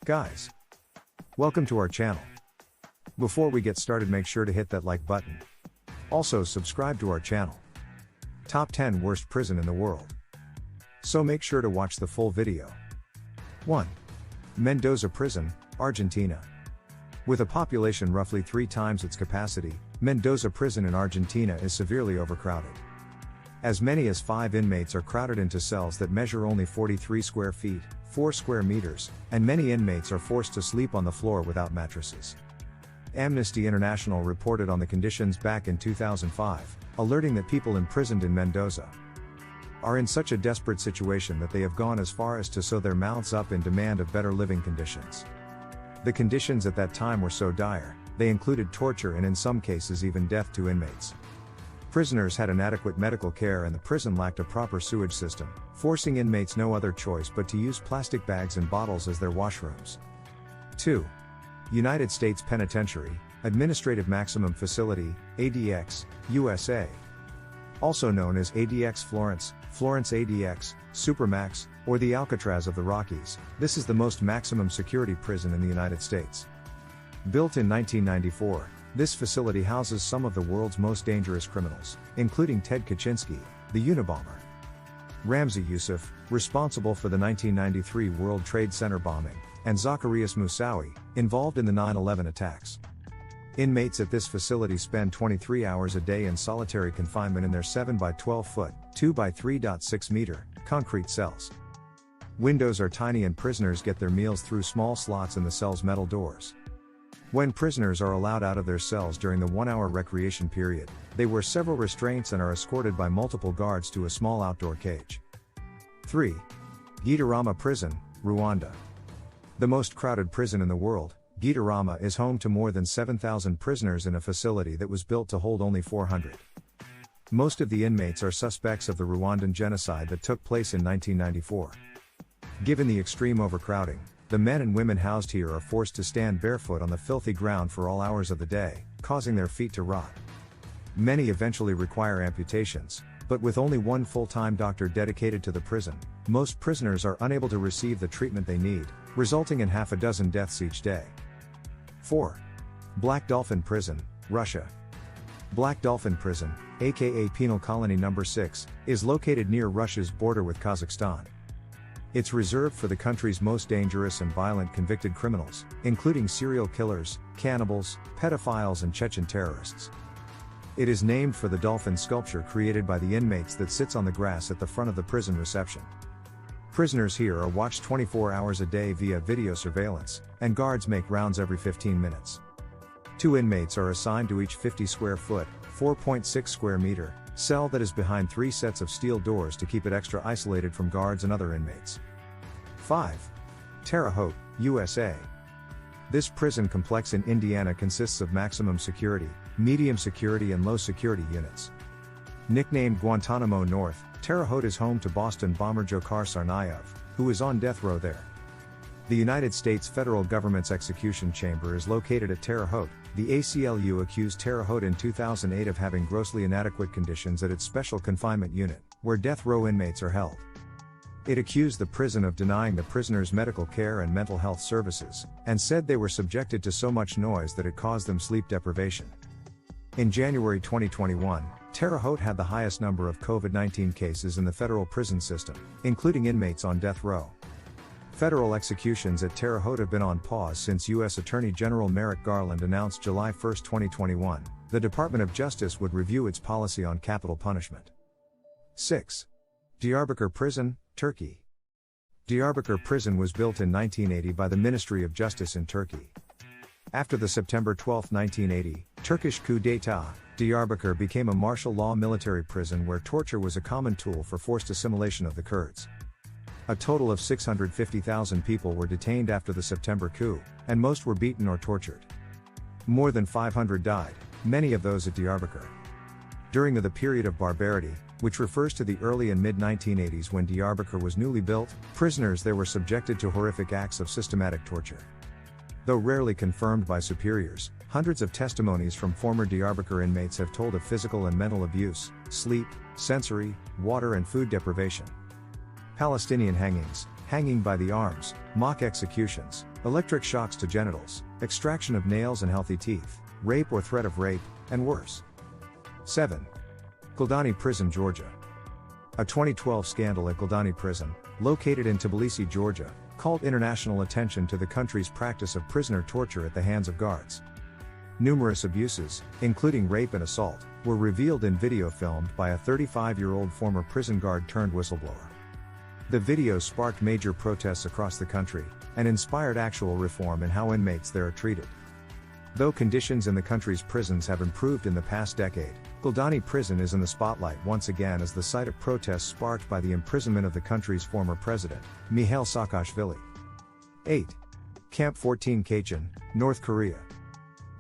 Guys, welcome to our channel. Before we get started, make sure to hit that like button. Also subscribe to our channel. Top 10 Worst Prison in the World. So make sure to watch the full video. 1. Mendoza Prison, Argentina. With a population roughly 3 times its capacity, Mendoza Prison in Argentina is severely overcrowded. As many as 5 inmates are crowded into cells that measure only 43 square feet, 4 square meters, and many inmates are forced to sleep on the floor without mattresses. Amnesty International reported on the conditions back in 2005, alerting that people imprisoned in Mendoza are in such a desperate situation that they have gone as far as to sew their mouths up in demand of better living conditions. The conditions at that time were so dire, they included torture and in some cases even death to inmates. Prisoners had inadequate medical care and the prison lacked a proper sewage system, forcing inmates no other choice but to use plastic bags and bottles as their washrooms. 2. United States Penitentiary, Administrative Maximum Facility, ADX, USA. Also known as ADX Florence, Florence ADX, Supermax, or the Alcatraz of the Rockies, this is the most maximum security prison in the United States. Built in 1994, this facility houses some of the world's most dangerous criminals, including Ted Kaczynski, the Unabomber. Ramzi Youssef, responsible for the 1993 World Trade Center bombing, and Zacarias Moussaoui, involved in the 9/11 attacks. Inmates at this facility spend 23 hours a day in solitary confinement in their 7 by 12 foot, 2 by 3.6 meter, concrete cells. Windows are tiny and prisoners get their meals through small slots in the cell's metal doors. When prisoners are allowed out of their cells during the 1-hour recreation period, they wear several restraints and are escorted by multiple guards to a small outdoor cage. 3. Gitarama Prison, Rwanda. The most crowded prison in the world, Gitarama is home to more than 7,000 prisoners in a facility that was built to hold only 400. Most of the inmates are suspects of the Rwandan genocide that took place in 1994. Given the extreme overcrowding, the men and women housed here are forced to stand barefoot on the filthy ground for all hours of the day, causing their feet to rot. Many eventually require amputations, but with only one full-time doctor dedicated to the prison, most prisoners are unable to receive the treatment they need, resulting in half a dozen deaths each day. 4. Black Dolphin Prison, Russia. Black Dolphin Prison, aka Penal Colony No. 6, is located near Russia's border with Kazakhstan. It's reserved for the country's most dangerous and violent convicted criminals, including serial killers, cannibals, pedophiles and Chechen terrorists. It is named for the dolphin sculpture created by the inmates that sits on the grass at the front of the prison reception. Prisoners here are watched 24 hours a day via video surveillance, and guards make rounds every 15 minutes. 2 inmates are assigned to each 50 square foot, 4.6 square meter, cell that is behind 3 sets of steel doors to keep it extra isolated from guards and other inmates. 5. Terre Haute, USA. This prison complex in Indiana consists of maximum security, medium security and low security units. Nicknamed Guantanamo North, Terre Haute is home to Boston bomber Dzhokhar Tsarnaev, who is on death row there. The United States federal government's execution chamber is located at Terre Haute. The ACLU accused Terre Haute in 2008 of having grossly inadequate conditions at its special confinement unit, where death row inmates are held. It accused the prison of denying the prisoners medical care and mental health services, and said they were subjected to so much noise that it caused them sleep deprivation. In January 2021, Terre Haute had the highest number of COVID-19 cases in the federal prison system, including inmates on death row. Federal executions at Terre Haute have been on pause since U.S. Attorney General Merrick Garland announced July 1, 2021, the Department of Justice would review its policy on capital punishment. 6. Diyarbakir Prison, Turkey. Diyarbakir Prison was built in 1980 by the Ministry of Justice in Turkey. After the September 12, 1980, Turkish coup d'état, Diyarbakir became a martial law military prison where torture was a common tool for forced assimilation of the Kurds. A total of 650,000 people were detained after the September coup, and most were beaten or tortured. More than 500 died, many of those at Diyarbakir. During the period of barbarity, which refers to the early and mid-1980s when Diyarbakir was newly built, prisoners there were subjected to horrific acts of systematic torture. Though rarely confirmed by superiors, hundreds of testimonies from former Diyarbakir inmates have told of physical and mental abuse, sleep, sensory, water and food deprivation. Palestinian hangings. hanging by the arms, mock executions, electric shocks to genitals, extraction of nails and healthy teeth, rape or threat of rape, and worse. 7. Guldani Prison, Georgia. A 2012 scandal at Guldani Prison, located in Tbilisi, Georgia, called international attention to the country's practice of prisoner torture at the hands of guards. Numerous abuses, including rape and assault, were revealed in video filmed by a 35-year-old former prison guard turned whistleblower. The video sparked major protests across the country, and inspired actual reform in how inmates there are treated. Though conditions in the country's prisons have improved in the past decade, Guldani Prison is in the spotlight once again as the site of protests sparked by the imprisonment of the country's former president, Mikhail Saakashvili. 8. Camp 14 Kachin, North Korea.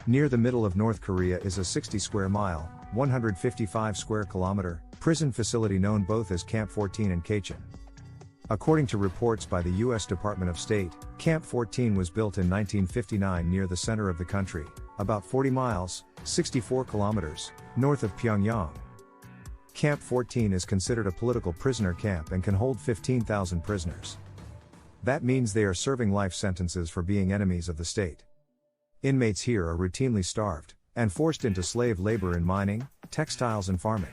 Near the middle of North Korea is a 60 square mile, 155 square kilometer, prison facility known both as Camp 14 and Kachin. According to reports by the U.S. Department of State, Camp 14 was built in 1959 near the center of the country, about 40 miles, 64 kilometers, north of Pyongyang. Camp 14 is considered a political prisoner camp and can hold 15,000 prisoners. That means they are serving life sentences for being enemies of the state. Inmates here are routinely starved, and forced into slave labor in mining, textiles and farming.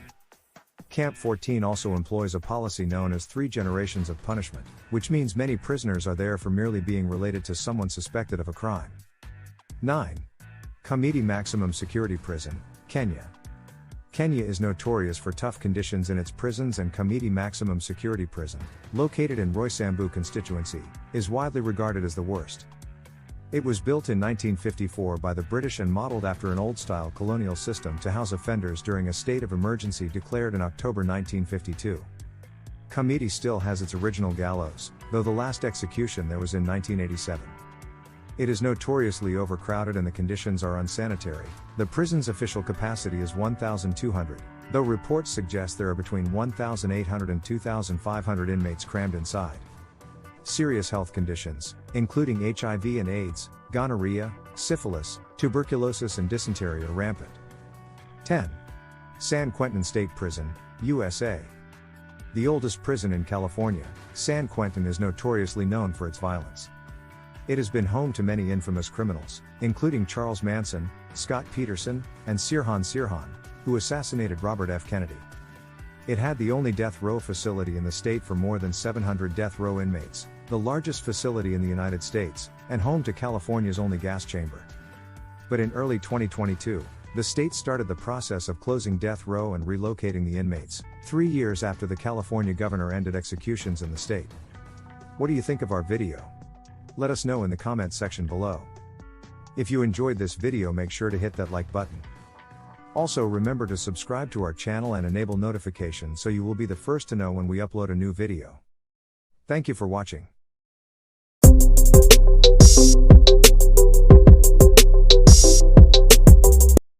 Camp 14 also employs a policy known as 3 generations of punishment, which means many prisoners are there for merely being related to someone suspected of a crime. 9. Kamiti Maximum Security Prison, Kenya. Kenya is notorious for tough conditions in its prisons, and Kamiti Maximum Security Prison, located in Roysambu constituency, is widely regarded as the worst. It was built in 1954 by the British and modeled after an old-style colonial system to house offenders during a state of emergency declared in October 1952. Kamiti still has its original gallows, though the last execution there was in 1987. It is notoriously overcrowded and the conditions are unsanitary. The prison's official capacity is 1,200, though reports suggest there are between 1,800 and 2,500 inmates crammed inside. Serious health conditions, including HIV and AIDS, gonorrhea, syphilis, tuberculosis and dysentery are rampant. 10. San Quentin State Prison, USA. The oldest prison in California, San Quentin is notoriously known for its violence. It has been home to many infamous criminals, including Charles Manson, Scott Peterson, and Sirhan Sirhan, who assassinated Robert F. Kennedy. It had the only death row facility in the state for more than 700 death row inmates, the largest facility in the United States, and home to California's only gas chamber. But in early 2022, the state started the process of closing death row and relocating the inmates, 3 years after the California governor ended executions in the state. What do you think of our video? Let us know in the comments section below. If you enjoyed this video, make sure to hit that like button. Also remember to subscribe to our channel and enable notifications so you will be the first to know when we upload a new video. Thank you for watching.